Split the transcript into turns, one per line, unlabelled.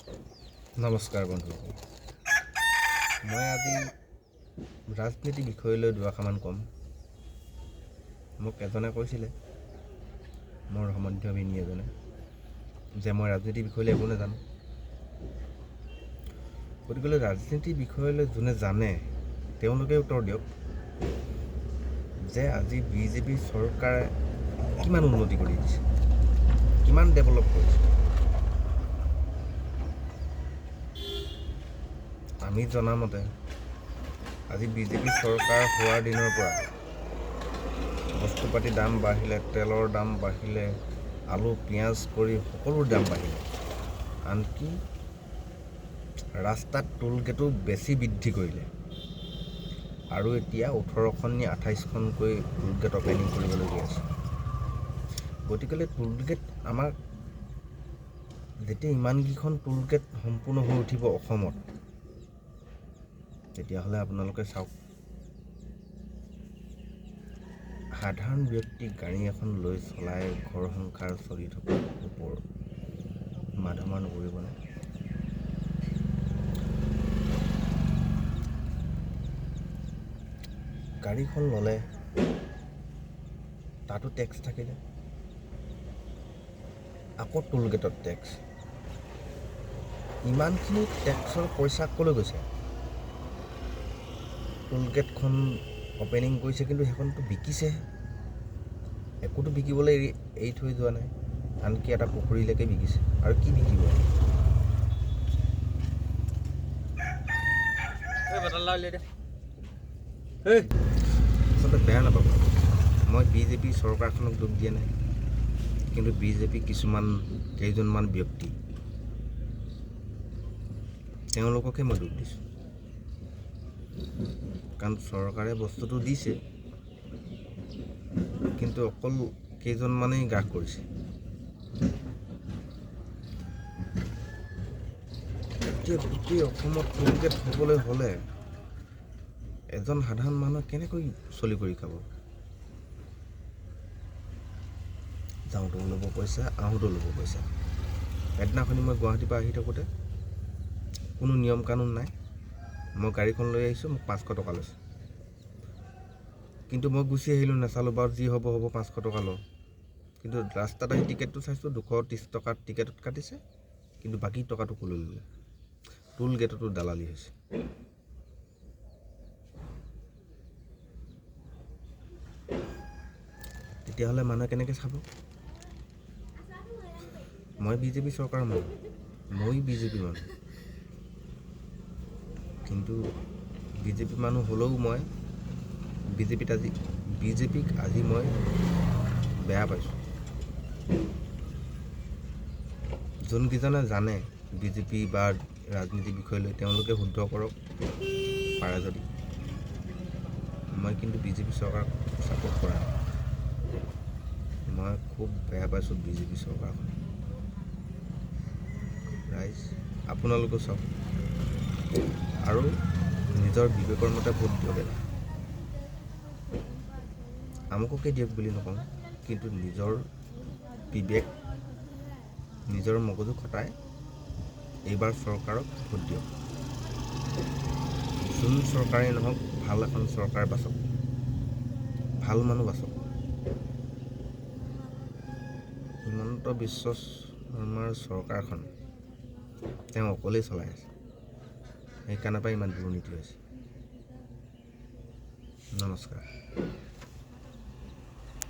নমস্কাৰ বন্ধুসকল, মই আজি ৰাজনীতি বিষয়লৈ দুআষাৰমান ক'ম। মোক এজনে কৈছিলে, মোৰ সম্বন্ধীয় এজনে, যে মই ৰাজনীতিৰ বিষয়লৈ একো নাজানো। গতিকে ৰাজনীতিৰ বিষয়লৈ যোনে জানে তেওঁলোকে উত্তৰ দিয়ক যে আজি বিজেপি চৰকাৰে কিমান উন্নতি কৰি দিছে, কিমান ডেভেলপ কৰিছে। আমি জনামতে আজি বিজেপি চৰকাৰ হোৱাৰ দিনৰ পৰা বস্তু পাতিৰ দাম বাঢ়িলে, তেলৰ দাম বাঢ়িলে, আলু পিঁয়াজ কৰি সকলোৰ দাম বাঢ়িলে। আনকি ৰাস্তাত টোল গেটো বেছি বৃদ্ধি কৰিলে আৰু এতিয়া 18খন নি 28খনকৈ টোল গেট অপেনিং কৰিবলৈ গৈ আছে। গতিকে টোল গেট আমাক যেতিয়া ইমানকেইখন টোল গেট সম্পূৰ্ণ হৈ উঠিব অসমত, তেতিয়াহ'লে আপোনালোকে চাওক, সাধাৰণ ব্যক্তি গাড়ী এখন লৈ চলাই ঘৰ সংসাৰ চলি থকাৰ ওপৰত মাধমাৰ নকৰিবনে? গাড়ীখন ল'লে তাতো টেক্স থাকিলে, আকৌ টোল গেটত টেক্স। ইমানখিনি টেক্সৰ পইচা ক'লৈ গৈছে? টোল গেটখন অপেনিং কৰিছে, কিন্তু সেইখনতো বিকিছেহে, একোতো বিকিবলৈ এৰি থৈ যোৱা নাই। আনকি এটা পুখুৰীলৈকে বিকিছে, আৰু কি বিকিব? আচলতে বেয়া নাপাব, মই বিজেপি চৰকাৰখনক দুখ দিয়া নাই, কিন্তু বিজেপি কেইজনমান ব্যক্তি, তেওঁলোককে মই দুখ দিছোঁ। কাৰণ চৰকাৰে বস্তুটো দিছে, কিন্তু অকল কেইজনমানেই গ্ৰাস কৰিছে। এতিয়া গোটেই অসমত টোল গেট হ'বলৈ হ'লে এজন সাধাৰণ মানুহে কেনেকৈ চলি কৰি খাব? যাওঁতেও ল'ব পইচা, আহোঁতেও ল'ব পইচা। এদিনাখনি মই গুৱাহাটীৰ পৰা আহি থাকোঁতে কোনো নিয়ম কানুন নাই, মই গাড়ীখন লৈ আহিছোঁ, মোক 500 টকা লৈছে। কিন্তু মই গুচি আহিলোঁ, নাচালোঁ বাৰু, যি হ'ব হ'ব, 500 টকা লওঁ। কিন্তু ৰাস্তাত আহি টিকেটটো চাইছোঁ, 230 টকাৰ টিকেটত কাটিছে, কিন্তু বাকী টকাটো ক'লৈ ল'লে? টোল গেটতো দালালি হৈছে। তেতিয়াহ'লে মানুহে কেনেকৈ চাব? মই বিজেপি চৰকাৰৰ মানুহ, মই বিজেপি মানুহ, কিন্তু বিজেপি মানুহ হ'লেও মই বিজেপিক আজি মই বেয়া পাইছোঁ। যোনকেইজনে জানে বিজেপি বা ৰাজনীতিৰ বিষয়লৈ, তেওঁলোকে শুদ্ধ কৰক পাৰে যদি। মই কিন্তু বিজেপি চৰকাৰক ছাপোৰ্ট কৰা নাই। মই খুব বেয়া পাইছোঁ বিজেপি চৰকাৰখন। ৰাইজ আপোনালোকেও চাওক আৰু নিজৰ বিবেকৰ মতে ভোট দিয়ক। আমুককে দিয়ক বুলি নকওঁ, কিন্তু নিজৰ বিবেক, নিজৰ মগজু খটাই এইবাৰ চৰকাৰক ভোট দিয়ক। যোন চৰকাৰেই নহওক, ভাল এখন চৰকাৰ বাছক, ভাল মানুহ বাছক। হিমন্ত বিশ্ব শৰ্মাৰ চৰকাৰখন তেওঁ অকলেই চলাই আছে, সেইকাৰণে পৰা ইমান দুৰ্নীতি হৈছে। নমস্কাৰ।